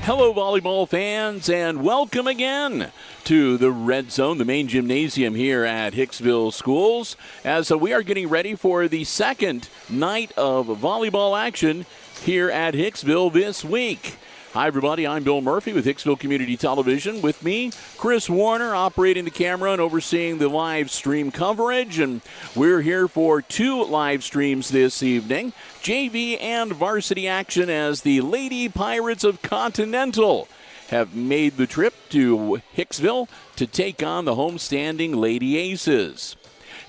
Hello, volleyball fans, and welcome again to the Red Zone, the main gymnasium here at Hicksville Schools, as we are getting ready for the second night of volleyball action here at Hicksville this week. Hi, everybody. I'm Bill Murphy with Hicksville Community Television. With me, Chris Warner, operating the camera and overseeing the live stream coverage. And we're here for two live streams this evening, JV and varsity action, as the Lady Pirates of Continental have made the trip to Hicksville to take on the homestanding Lady Aces.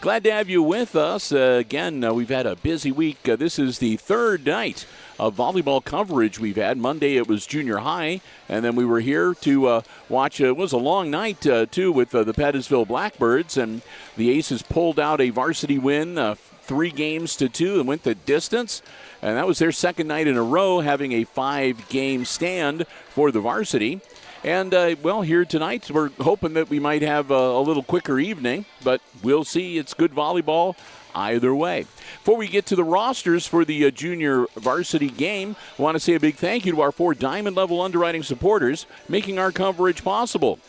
Glad to have you with us. Again, we've had a busy week. This is the third night of volleyball coverage we've had. Monday it was junior high, and then we were here to watch. It was a long night, too, with the Pettisville Blackbirds, and the Aces pulled out a varsity win, 3-2, and went the distance. And that was their second night in a row having a 5-game stand for the varsity. And, well, here tonight, we're hoping that we might have a little quicker evening, but we'll see. It's good volleyball either way. Before we get to the rosters for the junior varsity game, I want to say a big thank you to our 4 diamond-level underwriting supporters making our coverage possible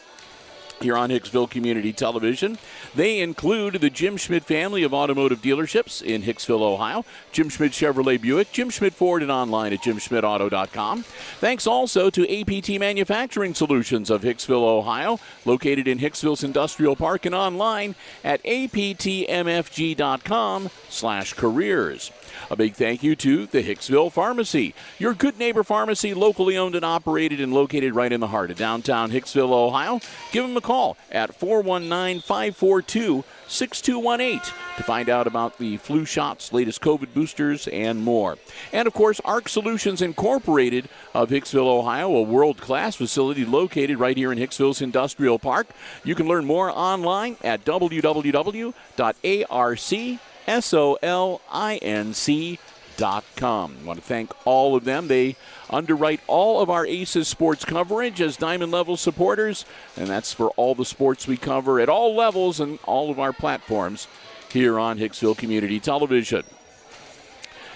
here on Hicksville Community Television. They include the Jim Schmidt family of automotive dealerships in Hicksville, Ohio, Jim Schmidt Chevrolet Buick, Jim Schmidt Ford, and online at jimschmidtauto.com. Thanks also to APT Manufacturing Solutions of Hicksville, Ohio, located in Hicksville's Industrial Park, and online at aptmfg.com/careers. A big thank you to the Hicksville Pharmacy, your good neighbor pharmacy, locally owned and operated and located right in the heart of downtown Hicksville, Ohio. Give them a call at 419-542-6218 to find out about the flu shots, latest COVID boosters, and more. And, of course, ARC Solutions Incorporated of Hicksville, Ohio, a world-class facility located right here in Hicksville's Industrial Park. You can learn more online at www.arcsolinc.com. I want to thank all of them. They underwrite all of our Aces sports coverage as diamond level supporters, and that's for all the sports we cover at all levels and all of our platforms here on Hicksville Community Television.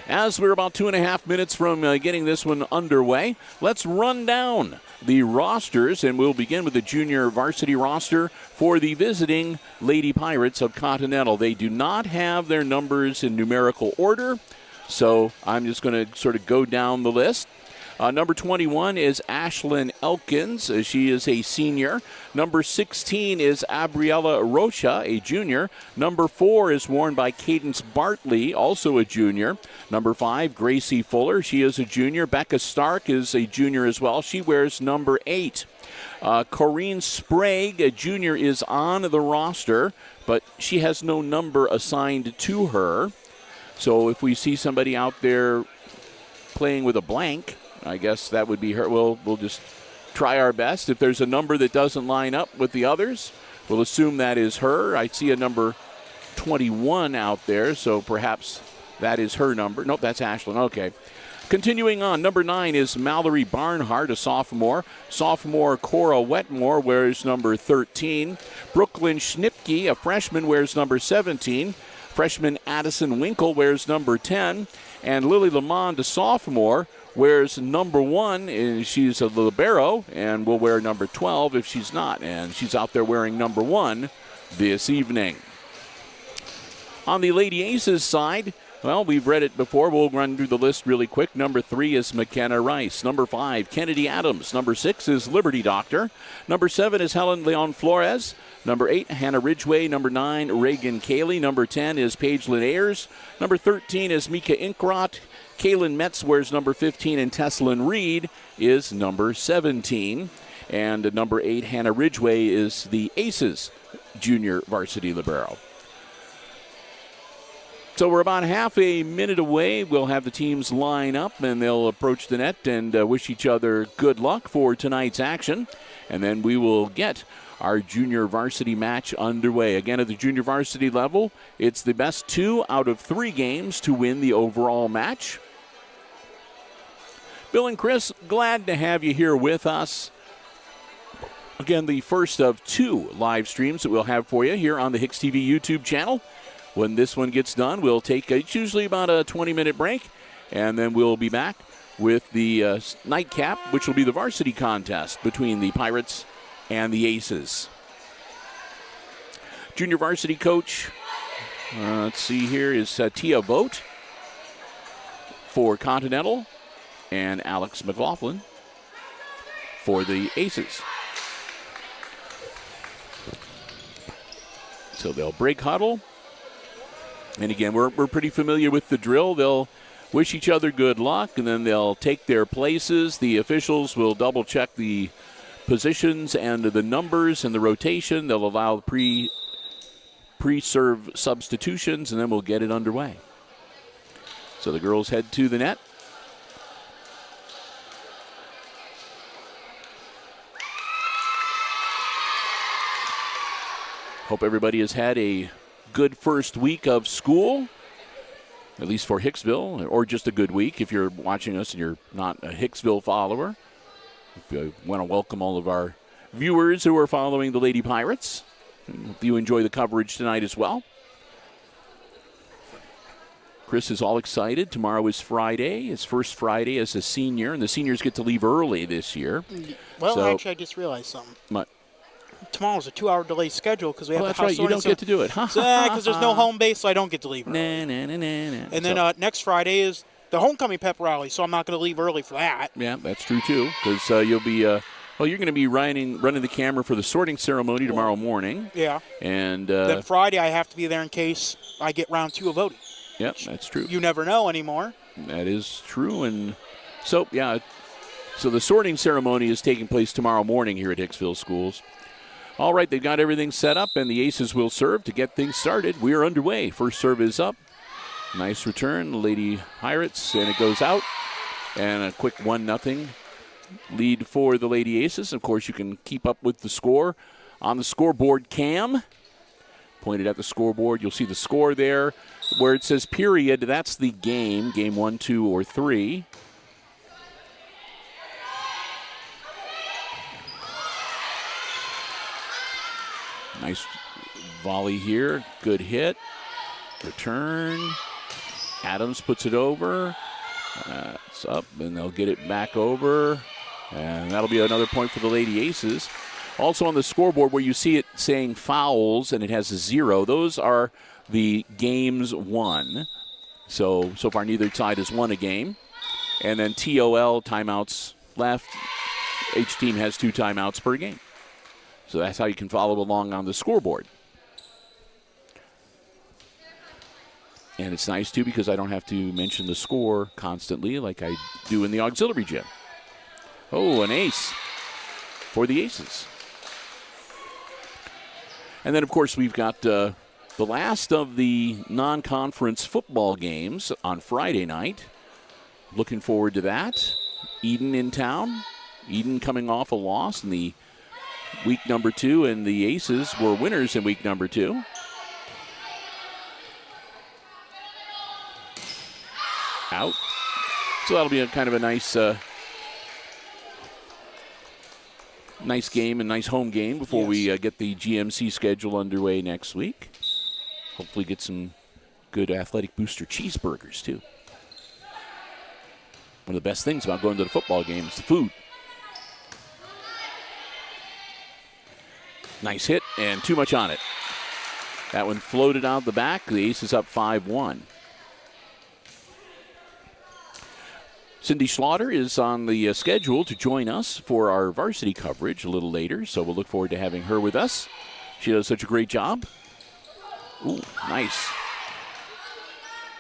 As we're about 2.5 minutes from getting this one underway, let's run down the rosters, and we'll begin with the junior varsity roster for the visiting Lady Pirates of Continental. They do not have their numbers in numerical order, so I'm just going to sort of go down the list. Number 21 is Ashlyn Elkins. She is a senior. Number 16 is Abriella Rocha, a junior. Number 4 is worn by Cadence Bartley, also a junior. Number 5, Gracie Fuller. She is a junior. Becca Stark is a junior as well. She wears number 8. Corrine Sprague, a junior, is on the roster, but she has no number assigned to her. So if we see somebody out there playing with a blank, I guess that would be her. We'll just try our best. If there's a number that doesn't line up with the others, we'll assume that is her. I see a number 21 out there, so perhaps that is her number. Nope, that's Ashlyn. Okay. Continuing on, number 9 is Mallory Barnhart, a sophomore. Sophomore Cora Wetmore wears number 13. Brooklyn Schnipke, a freshman, wears number 17. Freshman Addison Winkle wears number 10. And Lily Lamond, a sophomore, wears number 1, and she's a libero, and will wear number 12 if she's not. And she's out there wearing number 1 this evening. On the Lady Aces side, well, we've read it before. We'll run through the list really quick. Number 3 is McKenna Rice. Number 5, Kennedy Adams. Number 6 is Liberty Doctor. Number 7 is Helen Leon Flores. Number 8, Hannah Ridgway. Number 9, Reagan Cayley. Number 10 is Paige Lynn Ayers. Number 13 is Mika Inkrot. Kaylin Metz wears number 15, and Tessalyn Reed is number 17. And number 8, Hannah Ridgway, is the Aces junior varsity libero. So we're about half a minute away. We'll have the teams line up, and they'll approach the net and wish each other good luck for tonight's action. And then we will get our junior varsity match underway. Again, at the junior varsity level, it's the best 2 out of 3 games to win the overall match. Bill and Chris, glad to have you here with us. Again, the first of 2 live streams that we'll have for you here on the HIX-TV YouTube channel. When this one gets done, we'll take, it's usually about a 20-minute break, and then we'll be back with the nightcap, which will be the varsity contest between the Pirates and the Aces. Junior varsity coach, let's see here, is Tia Vogt for Continental and Alex McLaughlin for the Aces. So they'll break huddle. And again, we're pretty familiar with the drill. They'll wish each other good luck, and then they'll take their places. The officials will double-check the positions and the numbers and the rotation. They'll allow pre-serve substitutions, and then we'll get it underway. So the girls head to the net. Hope everybody has had a good first week of school, at least for Hicksville, or just a good week if you're watching us and you're not a Hicksville follower. I want to welcome all of our viewers who are following the Lady Pirates. Hope you enjoy the coverage tonight as well. Chris is all excited. Tomorrow is Friday, his first Friday as a senior, and the seniors get to leave early this year. Well, actually, I just realized something. What? Tomorrow's a 2-hour delay schedule because we have that's the house right. You don't get to do it. Because there's no home base, so I don't get to leave early. And then next Friday is the homecoming pep rally, so I'm not going to leave early for that. Yeah, that's true too. Because you'll be you're going to be running the camera for the sorting ceremony tomorrow morning. Yeah. And then Friday I have to be there in case I get round 2 of voting. Yep, that's true. You never know anymore. That is true, and so yeah. So the sorting ceremony is taking place tomorrow morning here at Hicksville Schools. All right, they've got everything set up, and the Aces will serve to get things started. We are underway. First serve is up. Nice return, the Lady Pirates, and it goes out. And a quick 1-0 lead for the Lady Aces. Of course, you can keep up with the score on the scoreboard cam. Pointed at the scoreboard, you'll see the score there. Where it says period, that's the game 1, 2, or 3. Nice volley here. Good hit. Return. Adams puts it over. It's up, and they'll get it back over. And that'll be another point for the Lady Aces. Also on the scoreboard where you see it saying fouls and it has a 0, those are the games won. So far neither side has won a game. And then TOL, timeouts left. Each team has 2 timeouts per game. So that's how you can follow along on the scoreboard. And it's nice, too, because I don't have to mention the score constantly like I do in the auxiliary gym. Oh, an ace for the Aces. And then, of course, we've got the last of the non-conference football games on Friday night. Looking forward to that. Eden in town. Eden coming off a loss in the week number 2, and the Aces were winners in week number 2. Out. So that'll be a kind of a nice nice game and nice home game before we get the GMC schedule underway next week. Hopefully get some good Athletic Booster cheeseburgers, too. One of the best things about going to the football game is the food. Nice hit, and too much on it. That one floated out the back. The Aces up 5-1. Cindy Slaughter is on the schedule to join us for our varsity coverage a little later, so we'll look forward to having her with us. She does such a great job. Ooh, nice.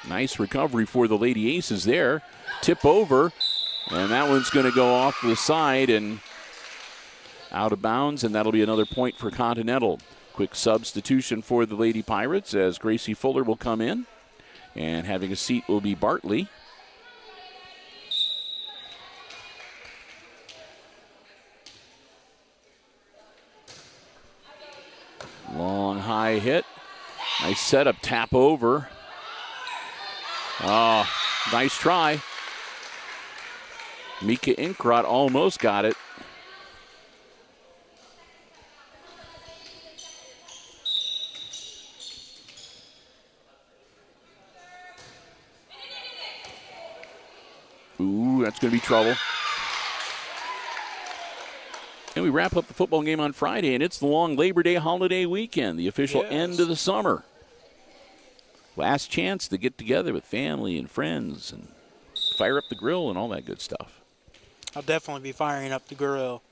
Nice recovery for the Lady Aces there. Tip over, and that one's going to go off the side and out of bounds, and that'll be another point for Continental. Quick substitution for the Lady Pirates as Gracie Fuller will come in, and having a seat will be Bartley. Long high hit. Nice setup, tap over. Oh, nice try. Mika Inkrot almost got it. Ooh, that's going to be trouble. And we wrap up the football game on Friday, and it's the long Labor Day holiday weekend, the official end of the summer. Last chance to get together with family and friends and fire up the grill and all that good stuff. I'll definitely be firing up the grill.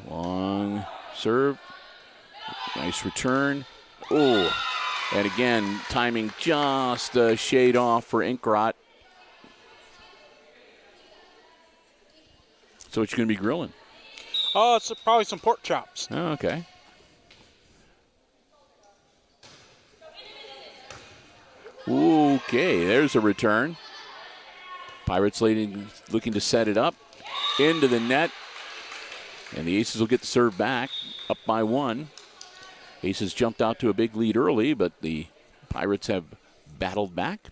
Long serve. Nice return. Oh, and again, timing just a shade off for Inkrot. So what you going to be grilling? Oh, it's probably some pork chops. Oh, okay. Okay, there's a return. Pirates looking to set it up into the net. And the Aces will get the serve back, up by 1. Aces jumped out to a big lead early, but the Pirates have battled back.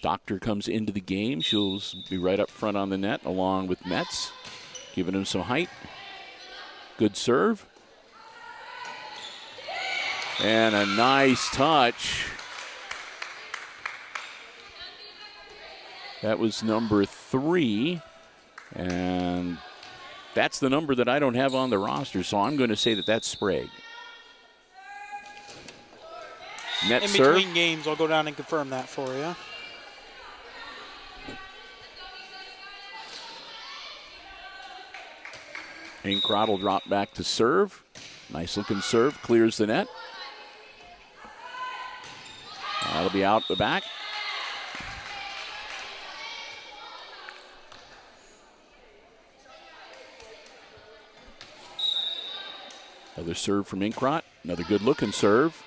Doctor comes into the game. She'll be right up front on the net along with Metz, giving him some height. Good serve. And a nice touch. That was number 3. And that's the number that I don't have on the roster, so I'm going to say that that's Sprague. Net in serve. between games, I'll go down and confirm that for you. Inkrot will drop back to serve. Nice looking serve, clears the net. That'll be out the back. Another serve from Inkrot. Another good looking serve.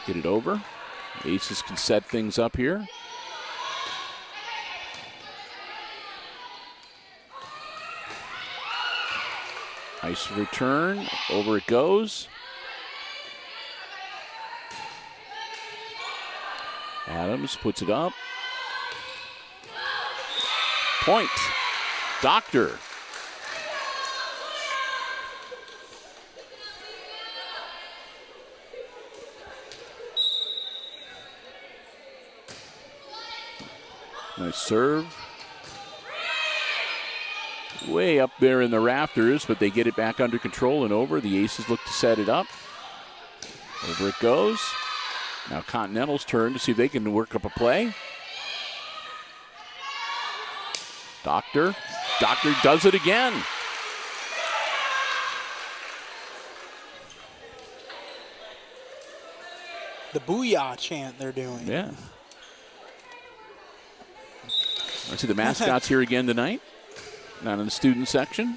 Get it over. Aces can set things up here. Nice return. Over it goes. Adams puts it up. Point. Doctor. Nice serve. Way up there in the rafters, but they get it back under control and over. The Aces look to set it up. Over it goes. Now Continental's turn to see if they can work up a play. Doctor does it again. The booyah chant they're doing. Yeah. I see the mascots here again tonight. Not in the student section.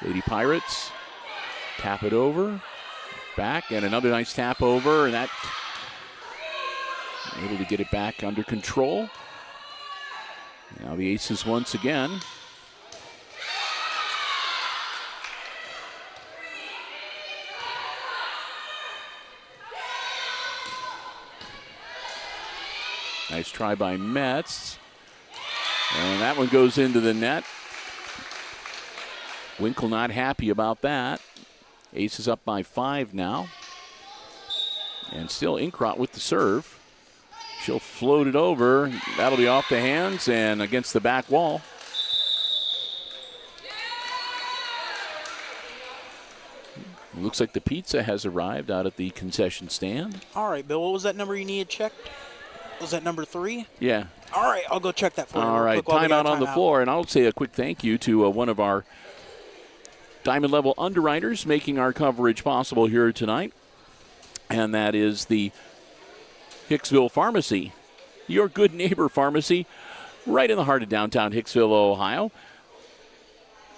Lady Pirates tap it over. Back, and another nice tap over, and that able to get it back under control. Now the Aces once again. Nice try by Metz. And that one goes into the net. Winkle not happy about that. Aces up by 5 now. And still Inkrot with the serve. She'll float it over. That'll be off the hands and against the back wall. It looks like the pizza has arrived out at the concession stand. All right, Bill, what was that number you needed checked? Was that number 3? Yeah. All right, I'll go check that for you. All right, timeout on the floor. And I'll say a quick thank you to one of our Diamond Level underwriters making our coverage possible here tonight. And that is the Hicksville Pharmacy, your good neighbor pharmacy, right in the heart of downtown Hicksville, Ohio.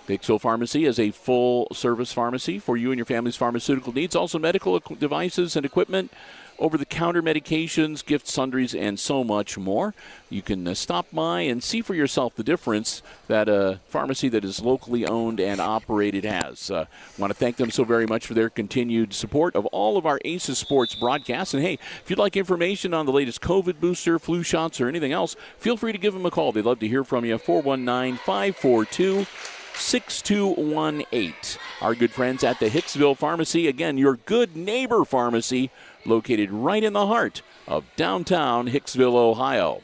The Hicksville Pharmacy is a full-service pharmacy for you and your family's pharmaceutical needs. Also medical devices and equipment, over-the-counter medications, gift sundries, and so much more. You can stop by and see for yourself the difference that a pharmacy that is locally owned and operated has. I want to thank them so very much for their continued support of all of our Aces Sports broadcasts. And, hey, if you'd like information on the latest COVID booster, flu shots, or anything else, feel free to give them a call. They'd love to hear from you. 419-542 6218. Our good friends at the Hicksville Pharmacy, again, your good neighbor pharmacy, located right in the heart of downtown Hicksville, Ohio.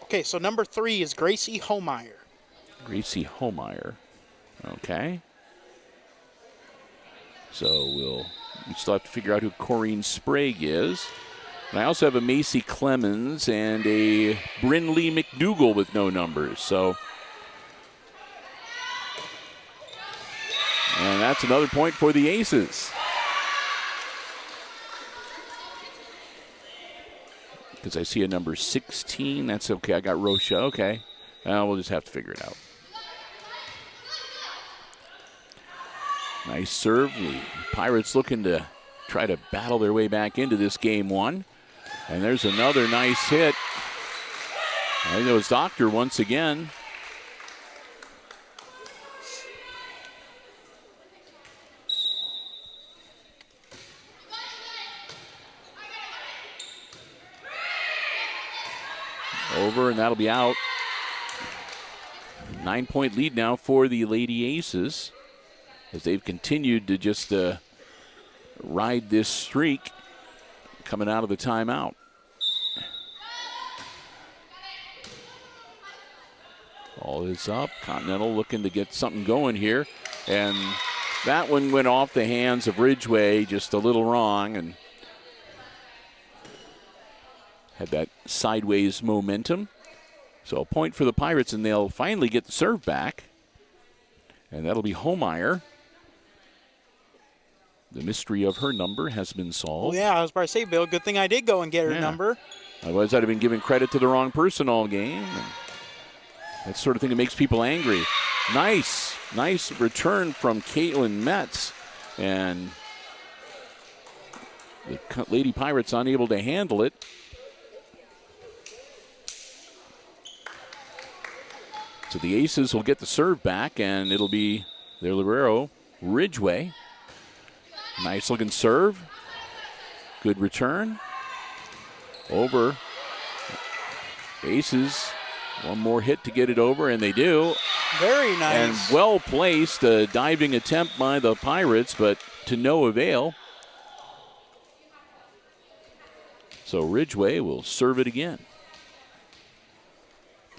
Okay, so number 3 is Gracie Homeyer. Gracie Homeyer. Okay. So we still have to figure out who Corrine Sprague is. And I also have a Macy Clemens and a Brinley McDougal with no numbers. So, and that's another point for the Aces. Because I see a number 16. That's okay. I got Rocha. Okay. We'll just have to figure it out. Nice serve. The Pirates looking to try to battle their way back into this game one. And there's another nice hit. I think it was Doctor once again. Over, and that'll be out. 9-point lead now for the Lady Aces, as they've continued to just ride this streak coming out of the timeout. Ball is up. Continental looking to get something going here. And that one went off the hands of Ridgway just a little wrong and had that sideways momentum. So a point for the Pirates, and they'll finally get the serve back. And that'll be Homeyer. The mystery of her number has been solved. Oh, yeah, I was about to say, Bill, good thing I did go and get her number. Otherwise, I'd have been giving credit to the wrong person all game. And that sort of thing that makes people angry. Nice return from Caitlin Metz. And the Lady Pirates unable to handle it. So the Aces will get the serve back, and it'll be their libero, Ridgway. Nice looking serve. Good return. Over. Aces. One more hit to get it over, and they do. Very nice. And well placed. A diving attempt by the Pirates, but to no avail. So Ridgway will serve it again.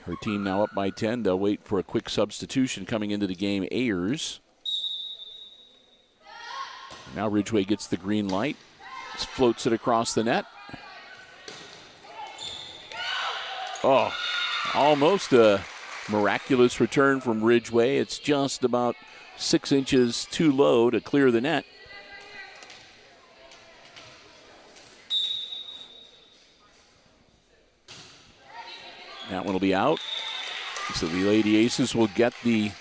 Her team now up by 10. They'll wait for a quick substitution coming into the game. Ayers. Now Ridgway gets the green light. Just floats it across the net. Oh, almost a miraculous return from Ridgway. It's just about 6 inches too low to clear the net. That one will be out. So the Lady Aces will get the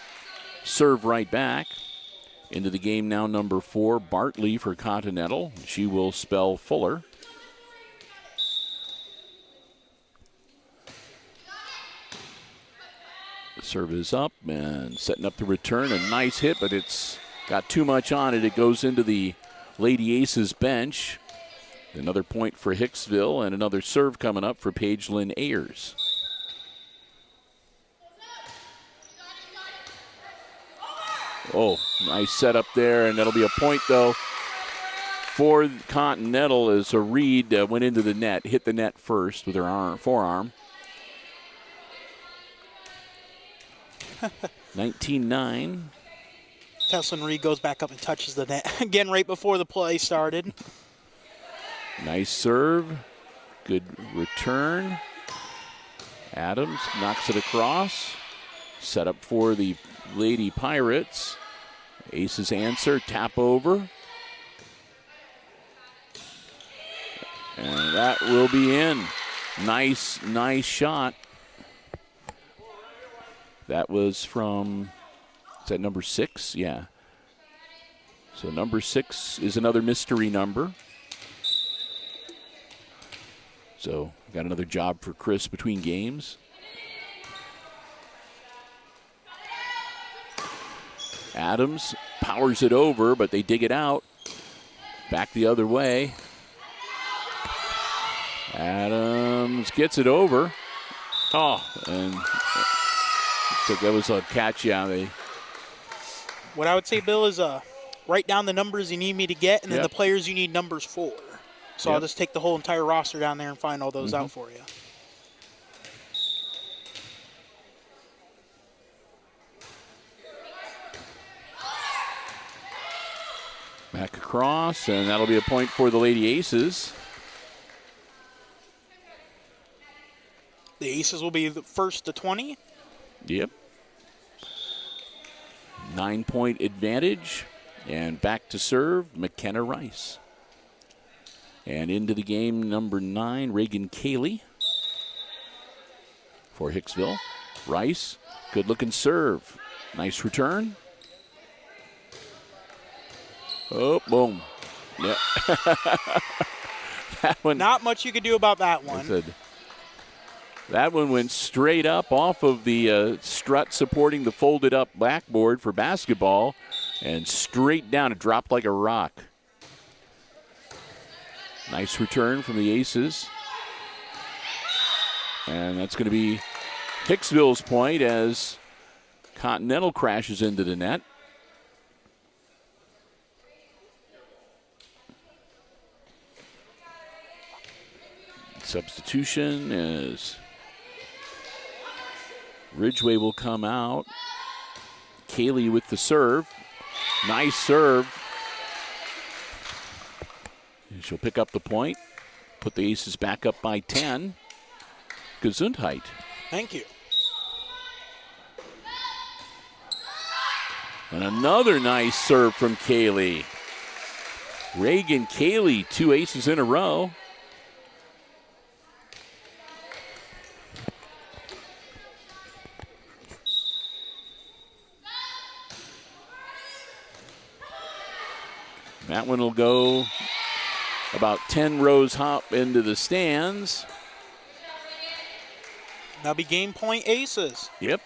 serve right back. Into the game now, number 4, Bartley for Continental. She will spell Fuller. The serve is up and setting up the return. A nice hit, but it's got too much on it. It goes into the Lady Aces bench. Another point for Hicksville, and another serve coming up for Paige Lynn Ayers. Oh, nice setup there, and that'll be a point, though, for Continental as a Reed went into the net, hit the net first with her forearm. 19-9. Tesslyn Reed goes back up and touches the net again right before the play started. Nice serve. Good return. Adams knocks it across. Set up for the Lady Pirates. Aces answer, tap over. And that will be in. Nice shot. That was from, is that number 6? Yeah. So number 6 is another mystery number. So got another job for Chris between games. Adams powers it over, but they dig it out. Back the other way. Adams gets it over. Oh, and so that was a catch. Yeah, they What I would say, Bill, is write down the numbers you need me to get, and then Yep. the players you need numbers for. So Yep. I'll just take the whole entire roster down there and find all those out for you. Back across, and that'll be a point for the Lady Aces. The Aces will be the first to 20. Yep. 9-point advantage. And back to serve, McKenna Rice. And into the game, number 9, Reagan Cayley for Hicksville. Rice, good-looking serve. Nice return. Oh, boom. Yep. That one. Not much you could do about that one. That one went straight up off of the strut supporting the folded-up backboard for basketball and straight down. It dropped like a rock. Nice return from the Aces. And that's going to be Hicksville's point as Continental crashes into the net. Substitution is Ridgway will come out. Cayley with the serve. Nice serve. And she'll pick up the point. Put the Aces back up by 10. Gesundheit. Thank you. And another nice serve from Cayley. Reagan Cayley, 2 aces in a row. That one will go about 10 rows hop into the stands. That'll be game point Aces. Yep.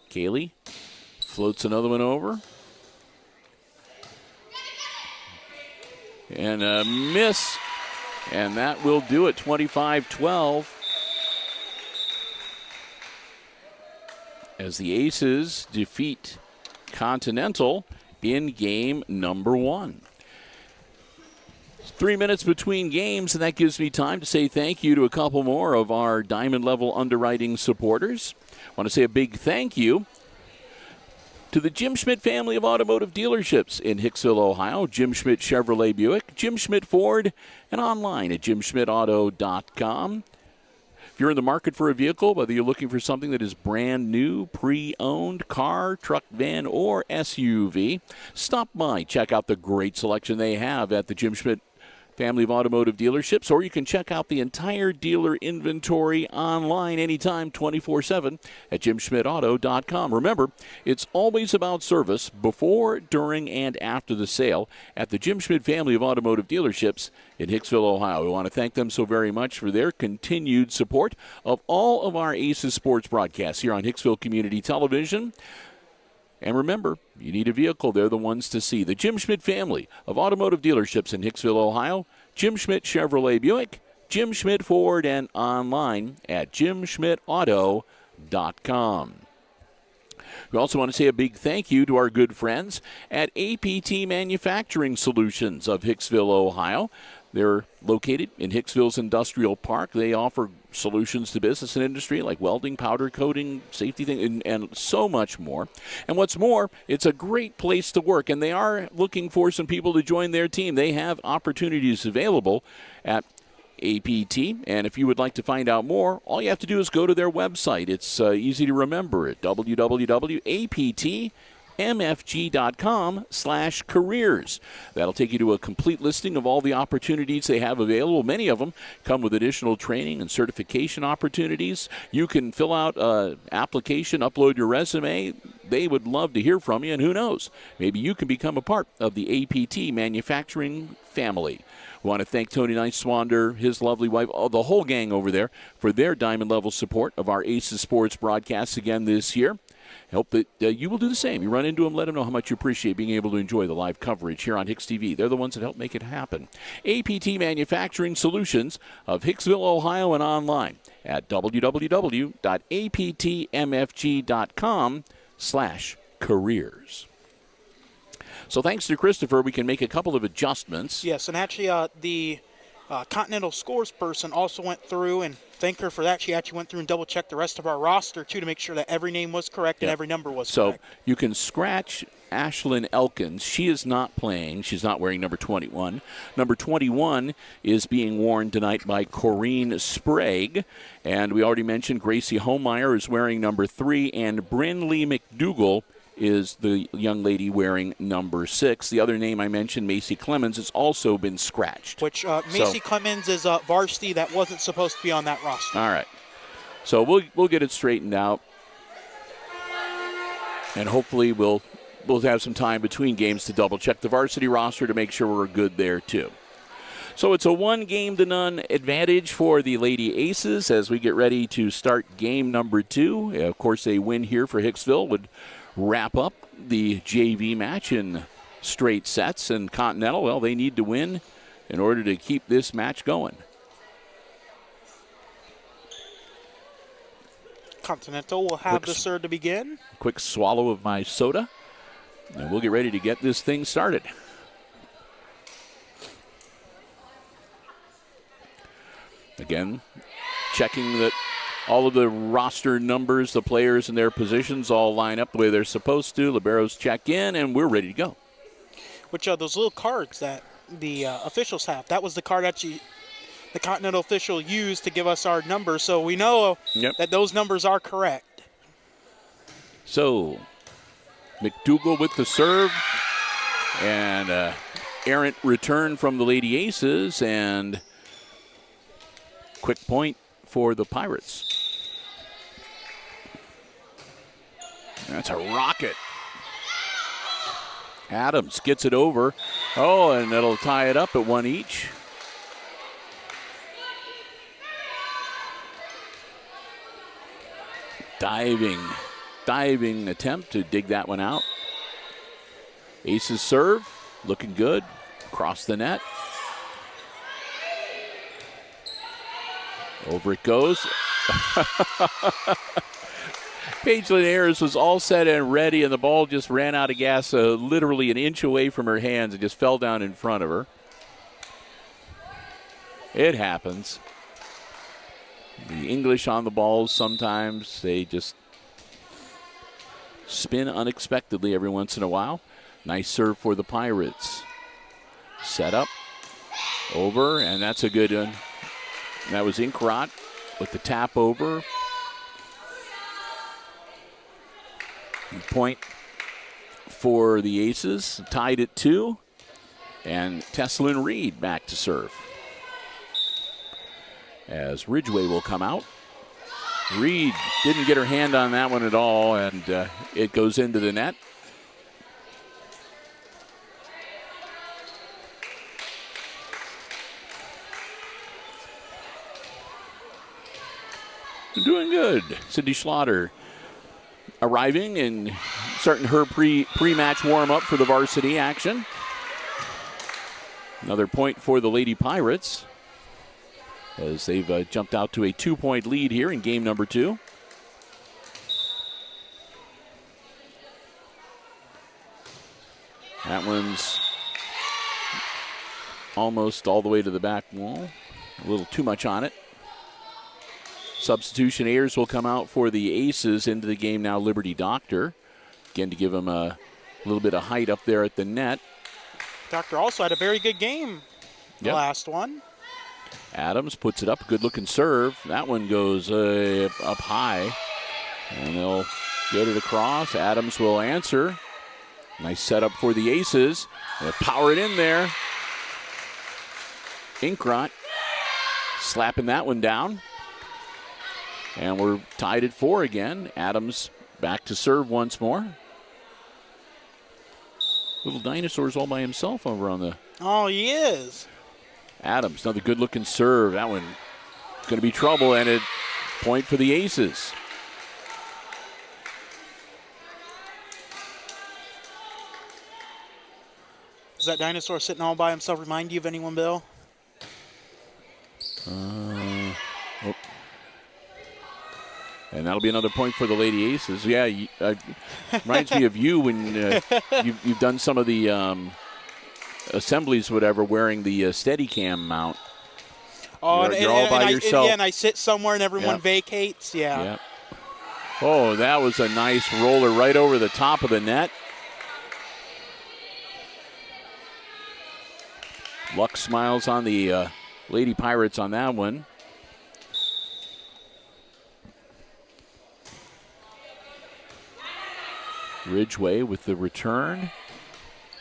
Cayley floats another one over. And a miss. And that will do it, 25-12. As the Aces defeat Continental in game number 1. 3 minutes between games, and that gives me time to say thank you to a couple more of our Diamond Level underwriting supporters. I want to say a big thank you to the Jim Schmidt family of automotive dealerships in Hicksville, Ohio, Jim Schmidt Chevrolet Buick, Jim Schmidt Ford, and online at jimschmidtauto.com. If you're in the market for a vehicle, whether you're looking for something that is brand new, pre-owned, car, truck, van, or SUV, stop by. Check out the great selection they have at the Jim Schmidt family of automotive dealerships, or you can check out the entire dealer inventory online anytime 24/7 at jimschmidtauto.com. Remember, it's always about service before, during, and after the sale at the Jim Schmidt family of automotive dealerships in Hicksville, Ohio. We want to thank them so very much for their continued support of all of our Aces sports broadcasts here on Hicksville Community Television. And remember, you need a vehicle, they're the ones to see. The Jim Schmidt family of automotive dealerships in Hicksville, Ohio, Jim Schmidt Chevrolet Buick, Jim Schmidt Ford, and online at jimschmidtauto.com. We also want to say a big thank you to our good friends at APT Manufacturing Solutions of Hicksville, Ohio. They're located in Hicksville's Industrial Park. They offer solutions to business and industry like welding, powder coating, safety thing, and so much more. And what's more, it's a great place to work, and they are looking for some people to join their team. They have opportunities available at APT, and if you would like to find out more, all you have to do is go to their website. It's easy to remember at www.aptmfg.com/careers. That'll take you to a complete listing of all the opportunities they have available. Many of them come with additional training and certification opportunities. You can fill out an application, upload your resume. They would love to hear from you, and who knows, maybe you can become a part of the APT manufacturing family. We want to thank Tony Neiswander, his lovely wife, the whole gang over there for their diamond level support of our Aces Sports broadcasts again this year. Hope that you will do the same. You run into them, let them know how much you appreciate being able to enjoy the live coverage here on HIX-TV. They're the ones that help make it happen. APT Manufacturing Solutions of Hicksville, Ohio, and online at www.aptmfg.com/careers. So thanks to Christopher, we can make a couple of adjustments. Yes, and actually the Continental scores person also went through, and thank her for that. She actually went through and double-checked the rest of our roster, too, to make sure that every name was correct and every number was correct. So you can scratch Ashlyn Elkins. She is not playing. She's not wearing number 21. Number 21 is being worn tonight by Corrine Sprague. And we already mentioned Gracie Homemeyer is wearing number 3, and Brynlee McDougall is the young lady wearing number 6. The other name I mentioned, Macy Clemens, has also been scratched. Which Macy Clemens is Varsity. That wasn't supposed to be on that roster. All right. So we'll get it straightened out. And hopefully we'll have some time between games to double-check the varsity roster to make sure we're good there, too. So it's a 1-game-to-none advantage for the Lady Aces as we get ready to start game number 2. Of course, a win here for Hicksville would wrap up the JV match in straight sets. And Continental, well, they need to win in order to keep this match going. Continental will have the serve to begin. Quick swallow of my soda, and we'll get ready to get this thing started. Again, checking that all of the roster numbers, the players and their positions all line up the way they're supposed to. Liberos check in, and we're ready to go. Which are those little cards that the officials have. That was the card that the Continental official used to give us our numbers, so we know that those numbers are correct. So, McDougall with the serve, and errant return from the Lady Aces, and quick point for the Pirates. That's a rocket. Adams gets it over. Oh, and it'll tie it up at 1 each. Diving attempt to dig that one out. Aces serve, looking good. Across the net. Over it goes. Paige Ayers was all set and ready, and the ball just ran out of gas literally an inch away from her hands and just fell down in front of her. It happens. The English on the balls, sometimes they just spin unexpectedly every once in a while. Nice serve for the Pirates. Set up. Over, and that's a good one. And that was Inkrot with the tap over. And point for the Aces. Tied at 2. And Tessalyn Reed back to serve. As Ridgway will come out. Reed didn't get her hand on that one at all, and it goes into the net. Doing good. Cindy Schlatter arriving and starting her pre-match warm-up for the varsity action. Another point for the Lady Pirates as they've jumped out to a 2-point lead here in game number 2. That one's almost all the way to the back wall. A little too much on it. Substitution Ayers will come out for the Aces. Into the game now, Liberty Doctor. Again, to give him a little bit of height up there at the net. Doctor also had a very good game, the last one. Adams puts it up. Good-looking serve. That one goes up high. And they'll get it across. Adams will answer. Nice setup for the Aces. They'll power it in there. Inkrot slapping that one down. And we're tied at 4 again. Adams back to serve once more. Little dinosaur's all by himself over on the... Oh, he is. Adams, another good-looking serve. That one going to be trouble, and a point for the Aces. Does that dinosaur sitting all by himself remind you of anyone, Bill? And that'll be another point for the Lady Aces. Yeah, reminds me of you when you've done some of the assemblies, whatever, wearing the Steadicam mount. Oh, you're all by yourself. And I sit somewhere and everyone vacates. Yeah. Yep. Oh, that was a nice roller right over the top of the net. Luck smiles on the Lady Pirates on that one. Ridgway with the return.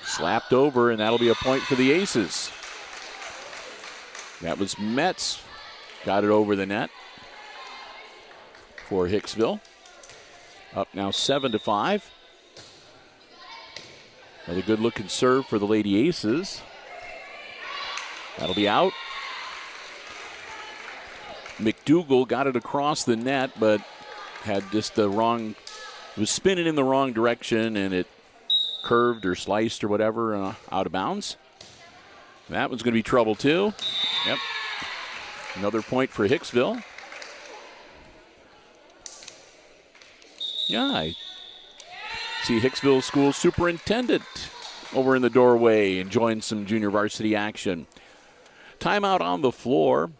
Slapped over, and that'll be a point for the Aces. That was Metz. Got it over the net for Hicksville. Up now 7-5. Another good-looking serve for the Lady Aces. That'll be out. McDougal got it across the net, but had just the wrong, it was spinning in the wrong direction, and it curved or sliced or whatever out of bounds. That one's going to be trouble too. Yep. Another point for Hicksville. Yeah, I see Hicksville School Superintendent over in the doorway enjoying some junior varsity action. Timeout on the floor.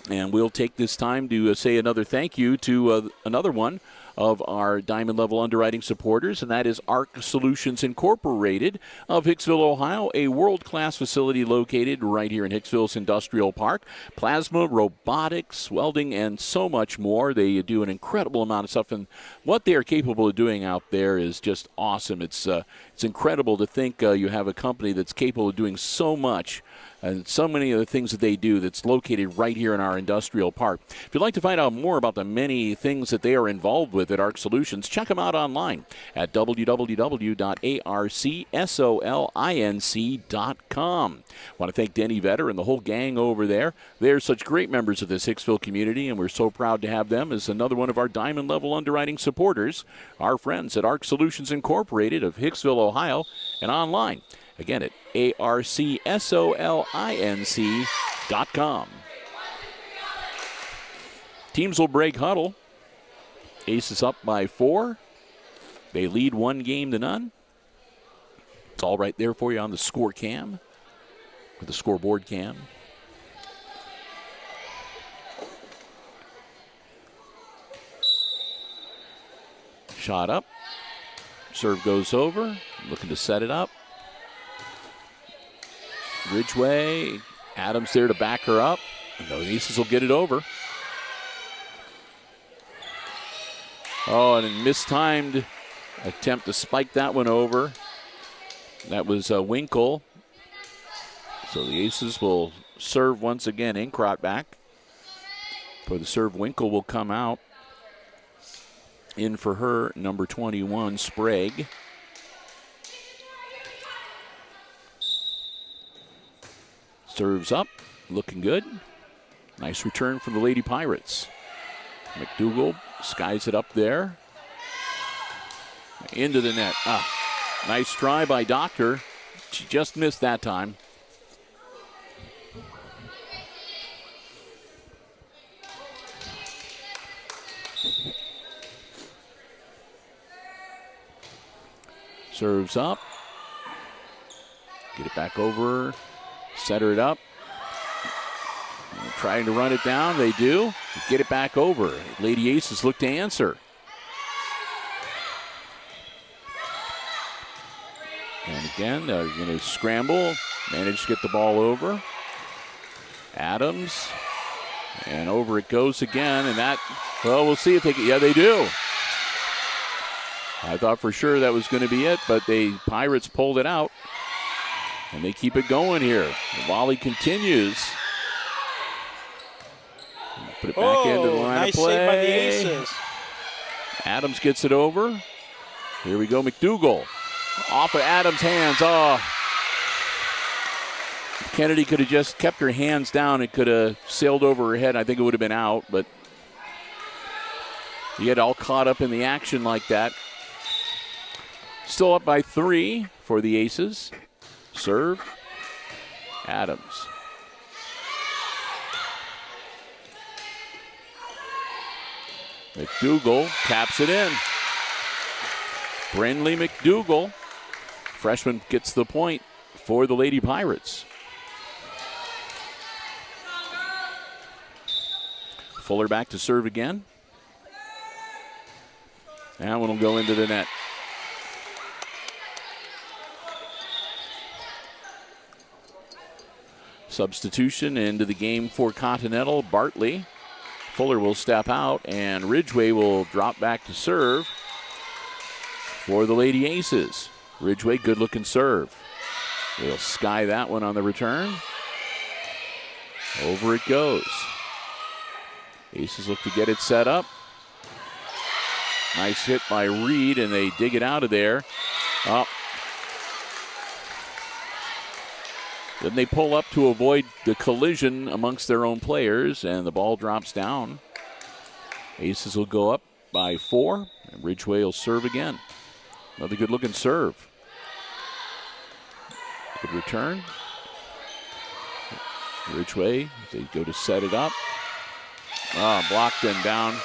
And we'll take this time to say another thank you to another one of our Diamond Level underwriting supporters, and that is ARC Solutions Incorporated of Hicksville, Ohio, a world-class facility located right here in Hicksville's Industrial Park. Plasma, robotics, welding, and so much more. They do an incredible amount of stuff, and what they are capable of doing out there is just awesome. It's incredible to think you have a company that's capable of doing so much and so many of the things that they do that's located right here in our industrial park. If you'd like to find out more about the many things that they are involved with at ARC Solutions, check them out online at www.arcsolinc.com. I want to thank Denny Vetter and the whole gang over there. They're such great members of this Hicksville community, and we're so proud to have them as another one of our Diamond Level underwriting supporters, our friends at ARC Solutions Incorporated of Hicksville, Ohio, and online. Again, at arcsolinc.com. Teams will break huddle. Aces up by 4. They lead 1-0. It's all right there for you on the score cam, or the scoreboard cam. Shot up. Serve goes over. Looking to set it up. Ridgway, Adams there to back her up. And the Aces will get it over. Oh, and a mistimed attempt to spike that one over. That was Winkle. So the Aces will serve once again. Inkrot back. For the serve, Winkle will come out. In for her, number 21, Sprague. Serves up, looking good. Nice return from the Lady Pirates. McDougal skies it up there. Into the net. Nice try by Doctor. She just missed that time. Serves up. Get it back over. Center it up. Trying to run it down. They do. Get it back over. Lady Aces look to answer. And again, they're going to scramble. Manage to get the ball over. Adams. And over it goes again. And that, well, we'll see if they can. Yeah, they do. I thought for sure that was going to be it, but the Pirates pulled it out. And they keep it going here. The volley continues. Put it back into the line nice of play. Save by the Aces. Adams gets it over. Here we go, McDougal. Off of Adams' hands. Oh. Kennedy could have just kept her hands down. It could have sailed over her head. I think it would have been out, but you get all caught up in the action like that. Still up by 3 for the Aces. Serve. Adams. McDougal taps it in. Brinley McDougal, freshman, gets the point for the Lady Pirates. Fuller back to serve again. That one will go into the net. Substitution into the game for Continental. Bartley. Fuller will step out, and Ridgway will drop back to serve for the Lady Aces. Ridgway, good-looking serve. They'll sky that one on the return. Over it goes. Aces look to get it set up. Nice hit by Reed, and they dig it out of there. Oh. Then they pull up to avoid the collision amongst their own players, and the ball drops down. Aces will go up by 4, and Ridgway will serve again. Another good-looking serve. Good return. Ridgway, they go to set it up. Blocked and down.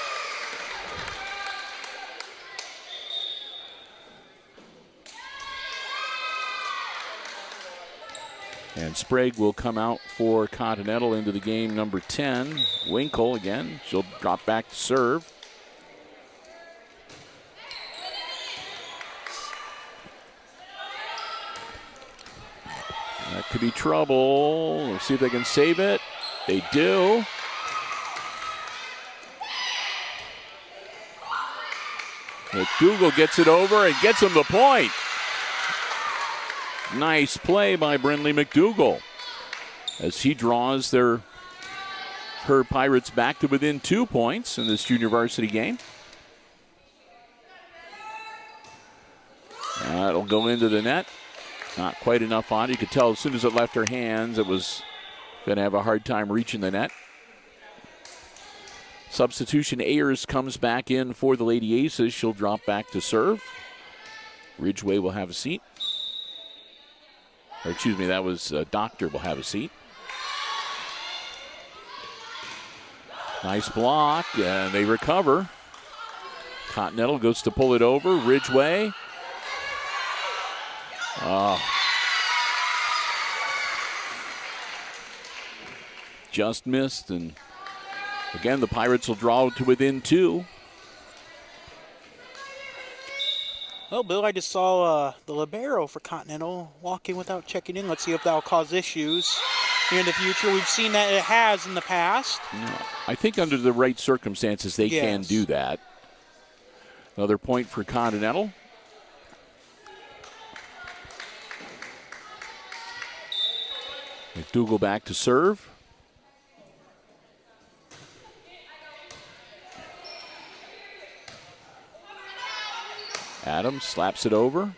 And Sprague will come out for Continental into the game, number 10. Winkle again. She'll drop back to serve. That could be trouble. Let's see if they can save it. They do. McDougal gets it over and gets him the point. Nice play by Brinley McDougal as he draws her Pirates back to within 2 points in this junior varsity game. That'll go into the net. Not quite enough on it. You could tell as soon as it left her hands, it was going to have a hard time reaching the net. Substitution Ayers comes back in for the Lady Aces. She'll drop back to serve. Ridgway will have a seat. Or excuse me, that was Doctor will have a seat. Nice block, and they recover. Continental goes to pull it over. Ridgway. Just missed, and again, the Pirates will draw to within 2. Well, Bill, I just saw the libero for Continental walking without checking in. Let's see if that'll cause issues in the future. We've seen that it has in the past. Yeah, I think under the right circumstances, they can do that. Another point for Continental. McDougal back to serve. Adams slaps it over.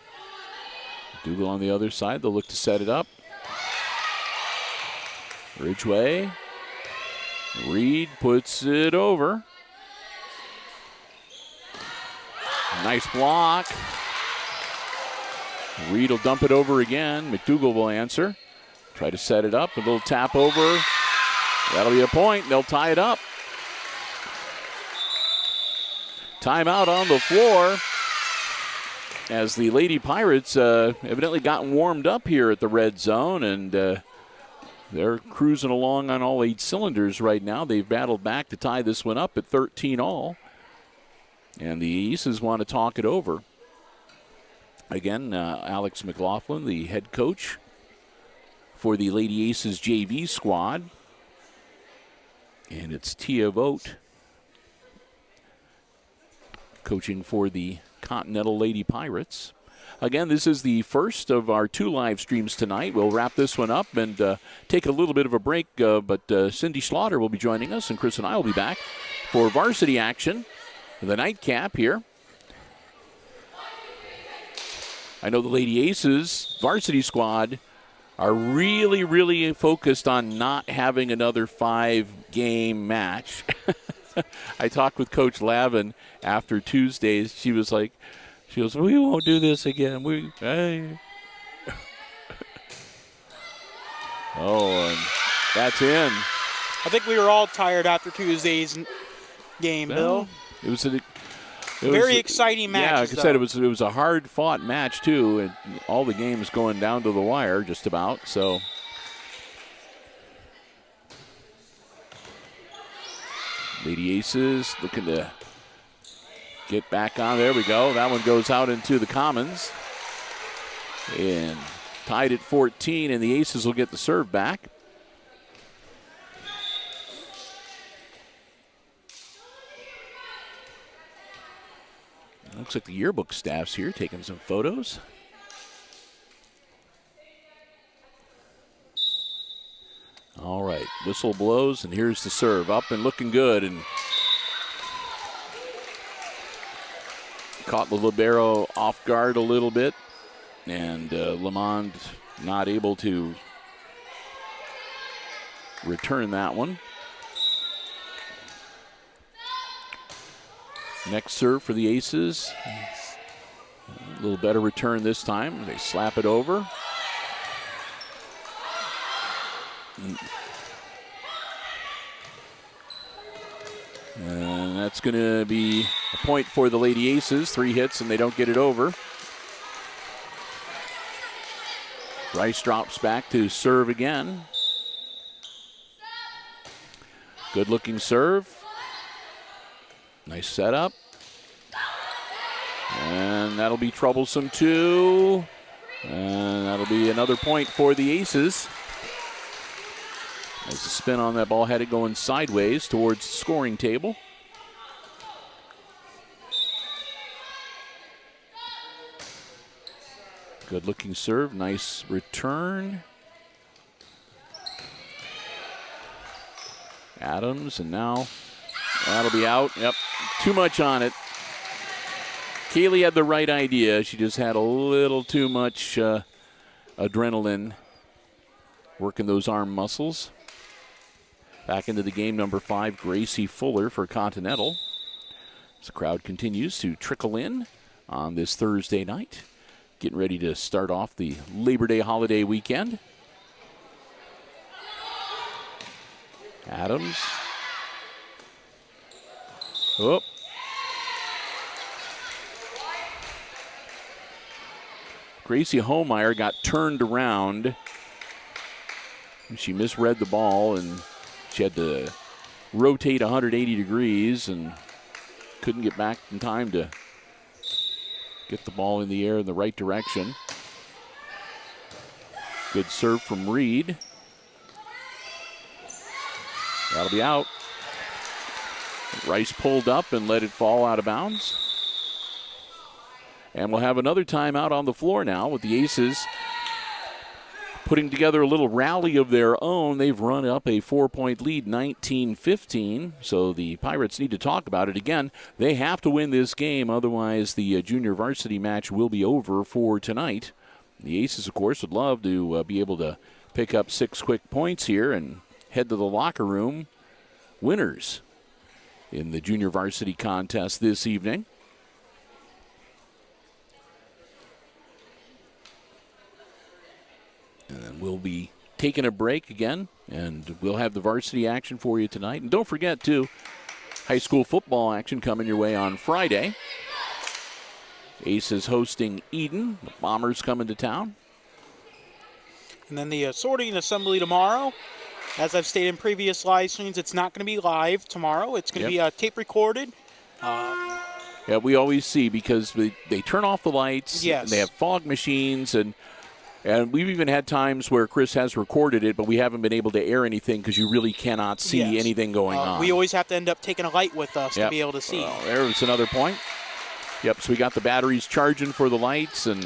McDougal on the other side. They'll look to set it up. Ridgway. Reed puts it over. Nice block. Reed will dump it over again. McDougal will answer. Try to set it up. A little tap over. That'll be a point. They'll tie it up. Timeout on the floor, as the Lady Pirates evidently gotten warmed up here at the red zone, and they're cruising along on all 8 cylinders right now. They've battled back to tie this one up at 13 all, and the Aces want to talk it over. Again, Alex McLaughlin, the head coach for the Lady Aces JV squad, and it's Tia Vogt coaching for the Continental Lady Pirates. Again, this is the first of our 2 live streams tonight. We'll wrap this one up and take a little bit of a break, but Cindy Slaughter will be joining us, and Chris and I will be back for varsity action, the nightcap here. I know the Lady Aces varsity squad are really, really focused on not having another 5-game match. I talked with Coach Lavin after Tuesdays. She goes, we won't do this again. Oh, and that's in. I think we were all tired after Tuesday's game, Well, Bill. It was very exciting match. Yeah, like I said, it was a hard-fought match, too. And all the games going down to the wire just about, so. Lady Aces looking to get back on. There we go. That one goes out into the Commons. And tied at 14, and the Aces will get the serve back. Looks like the yearbook staff's here taking some photos. All right, whistle blows, and here's the serve. Up and looking good, and caught the libero off guard a little bit, and Lamond not able to return that one. Next serve for the Aces. A little better return this time. They slap it over. And that's going to be a point for the Lady Aces. 3 hits and they don't get it over. Rice drops back to serve again. Good looking serve. Nice setup. And that'll be troublesome too. And that'll be another point for the Aces. As the spin on that ball had it going sideways towards the scoring table. Good looking serve, nice return. Adams, and now that'll be out. Yep, too much on it. Kaylee had the right idea. She just had a little too much adrenaline working those arm muscles. Back into the game, number 5, Gracie Fuller for Continental. As the crowd continues to trickle in on this Thursday night. Getting ready to start off the Labor Day holiday weekend. Adams. Oh. Gracie Homeyer got turned around. She misread the ball and she had to rotate 180 degrees and couldn't get back in time to get the ball in the air in the right direction. Good serve from Reed. That'll be out. Rice pulled up and let it fall out of bounds. And we'll have another timeout on the floor now with the Aces putting together a little rally of their own. They've run up a 4-point lead, 19-15. So the Pirates need to talk about it. Again, they have to win this game. Otherwise, the junior varsity match will be over for tonight. The Aces, of course, would love to be able to pick up 6 quick points here and head to the locker room winners in the junior varsity contest this evening. And then we'll be taking a break again, and we'll have the varsity action for you tonight. And don't forget, too, high school football action coming your way on Friday. Aces hosting Eden. The Bombers coming to town. And then the sorting assembly tomorrow. As I've stated in previous live streams, it's not going to be live tomorrow. It's going to be tape recorded. Yeah, we always see because they turn off the lights. Yes. And they have fog machines, and we've even had times where Chris has recorded it, but we haven't been able to air anything because you really cannot see anything going on. We always have to end up taking a light with us to be able to see. Well, there's another point. Yep, so we got the batteries charging for the lights, and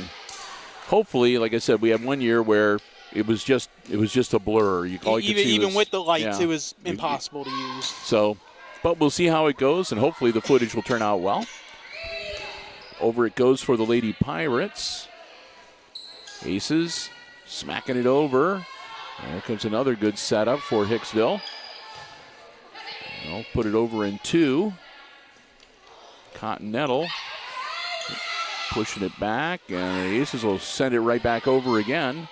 hopefully, like I said, we had one year where it was just a blur. Even with the lights, it was impossible to use. So, but we'll see how it goes, and hopefully the footage will turn out well. Over it goes for the Lady Pirates. Aces smacking it over. There comes another good setup for Hicksville. They'll put it over in 2. Continental pushing it back, and the Aces will send it right back over again.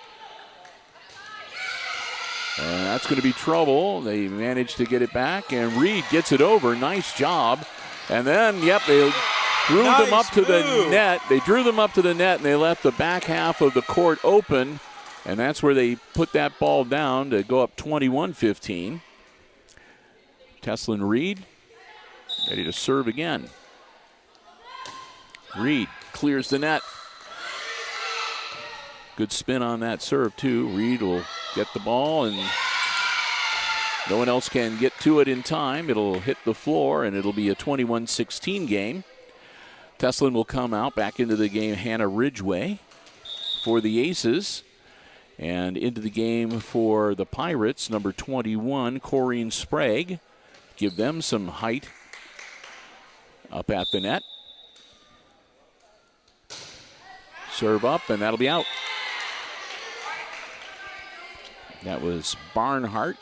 And that's going to be trouble. They managed to get it back, and Reed gets it over. Nice job. And then, yep, they drew them up to the net. They drew them up to the net, and they left the back half of the court open. And that's where they put that ball down to go up 21-15. Teslin Reed ready to serve again. Reed clears the net. Good spin on that serve, too. Reed will get the ball, and no one else can get to it in time. It'll hit the floor, and it'll be a 21-16 game. Teslin will come out back into the game. Hannah Ridgway for the Aces. And into the game for the Pirates, number 21, Corrine Sprague. Give them some height up at the net. Serve up, and that'll be out. That was Barnhart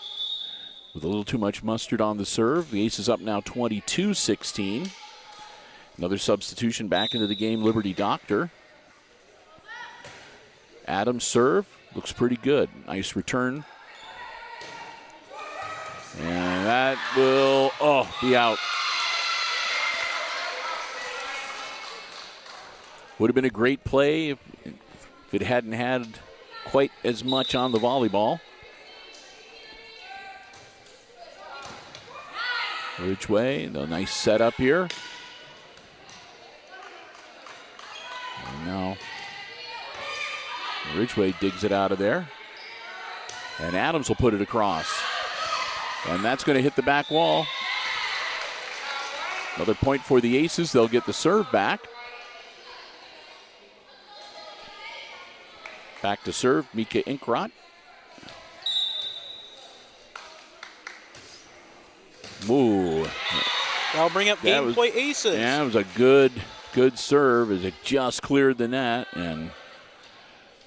with a little too much mustard on the serve. The Aces up now 22-16. Another substitution back into the game, Liberty Doctor. Adams serve. Looks pretty good. Nice return. And that will, be out. Would have been a great play if it hadn't had quite as much on the volleyball. Ridgway, the nice setup here. And now Ridgway digs it out of there. And Adams will put it across. And that's going to hit the back wall. Another point for the Aces. They'll get the serve back. Back to serve, Mika Inkrot. Ooh. That'll bring up game point Aces. Yeah, it was a good serve as it just cleared the net. And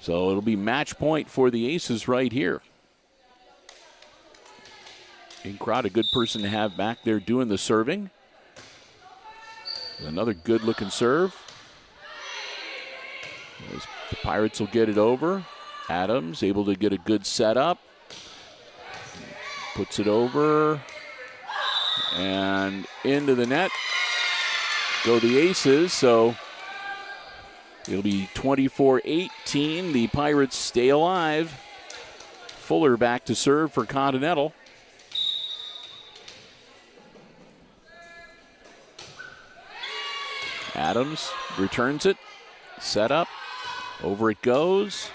so it'll be match point for the Aces right here. Inkrot, a good person to have back there doing the serving. Another good-looking serve. The Pirates will get it over. Adams able to get a good setup. Puts it over. And into the net go the Aces. So it'll be 24-18. The Pirates stay alive. Fuller back to serve for Continental. Adams returns it. Set up. Over it goes.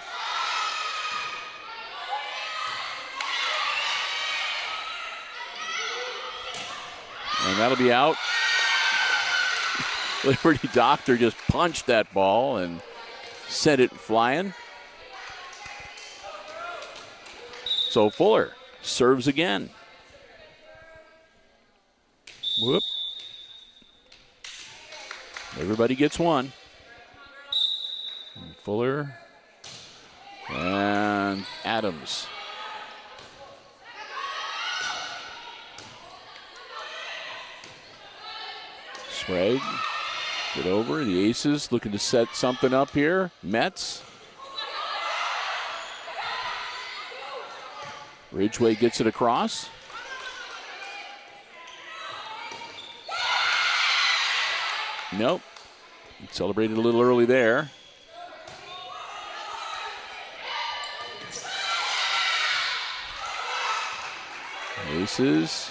And that'll be out. Liberty Doctor just punched that ball and sent it flying. So Fuller serves again. Whoop. Everybody gets one. Fuller and Adams. Sprague, get over. The Aces looking to set something up here. Metz. Ridgway gets it across. Nope. Celebrated a little early there. Aces.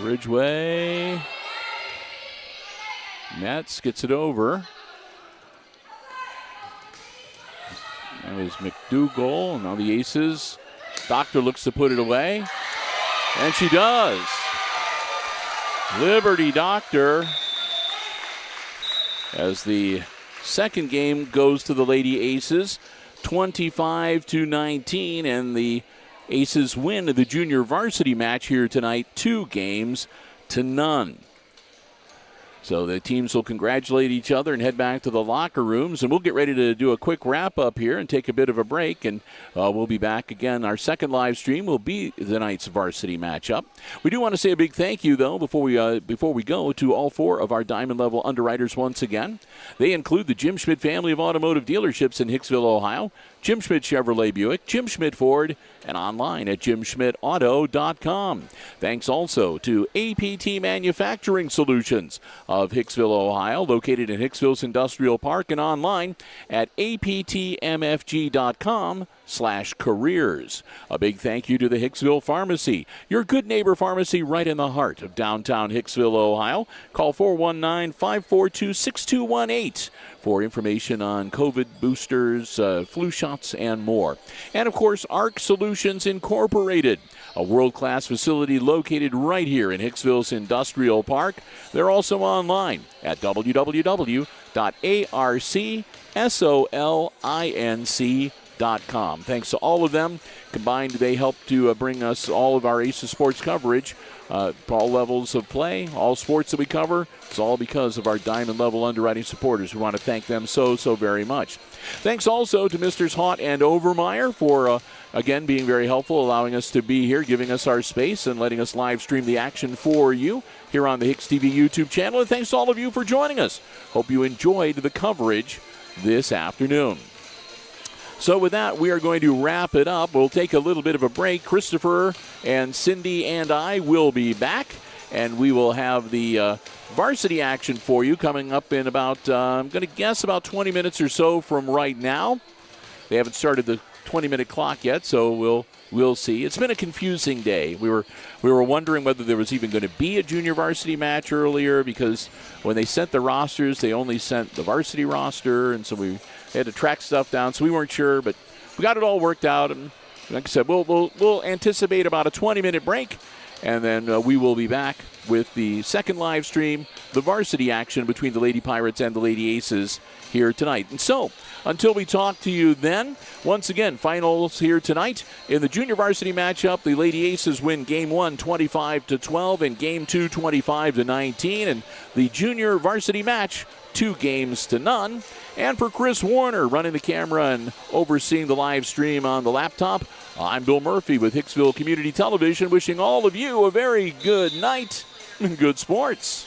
Ridgway. Metz gets it over. That was McDougall. Now the Aces. Doctor looks to put it away. And she does. Liberty Doctor, as the second game goes to the Lady Aces, 25-19, and the Aces win the junior varsity match here tonight, 2-0. So the teams will congratulate each other and head back to the locker rooms. And we'll get ready to do a quick wrap-up here and take a bit of a break. And we'll be back again. Our second live stream will be tonight's varsity matchup. We do want to say a big thank you, though, before we go, to all four of our Diamond Level underwriters once again. They include the Jim Schmidt family of automotive dealerships in Hicksville, Ohio, Jim Schmidt Chevrolet Buick, Jim Schmidt Ford, and online at jimschmidtauto.com. Thanks also to APT Manufacturing Solutions of Hicksville, Ohio, located in Hicksville's Industrial Park, and online at aptmfg.com/careers. A big thank you to the Hicksville Pharmacy, your good neighbor pharmacy right in the heart of downtown Hicksville, Ohio. Call 419-542-6218 for information on COVID boosters, flu shots, and more. And, of course, ARC Solutions Incorporated, a world-class facility located right here in Hicksville's Industrial Park. They're also online at www.arcsolinc.com. Thanks to all of them. Combined, they help to bring us all of our Aces sports coverage, all levels of play, all sports that we cover. It's all because of our Diamond Level underwriting supporters. We want to thank them so very much. Thanks also to Misters Haught and Overmeyer for, again, being very helpful, allowing us to be here, giving us our space, and letting us live stream the action for you here on the HIX-TV YouTube channel. And thanks to all of you for joining us. Hope you enjoyed the coverage this afternoon. So with that, we are going to wrap it up. We'll take a little bit of a break. Christopher and Cindy and I will be back, and we will have the varsity action for you coming up in about, I'm going to guess, about 20 minutes or so from right now. They haven't started the 20-minute clock yet, so we'll see. It's been a confusing day. We were wondering whether there was even going to be a junior varsity match earlier, because when they sent the rosters, they only sent the varsity roster, and so we had to track stuff down, so we weren't sure, but we got it all worked out. And like I said, we'll anticipate about a 20-minute break, and then we will be back with the second live stream, the varsity action between the Lady Pirates and the Lady Aces here tonight. And so, until we talk to you then, once again, finals here tonight. In the junior varsity matchup, the Lady Aces win Game 1 25-12 and Game 2 25-19. And the junior varsity match, 2-0. And for Chris Warner running the camera and overseeing the live stream on the laptop, I'm Bill Murphy with Hicksville Community Television, wishing all of you a very good night and good sports.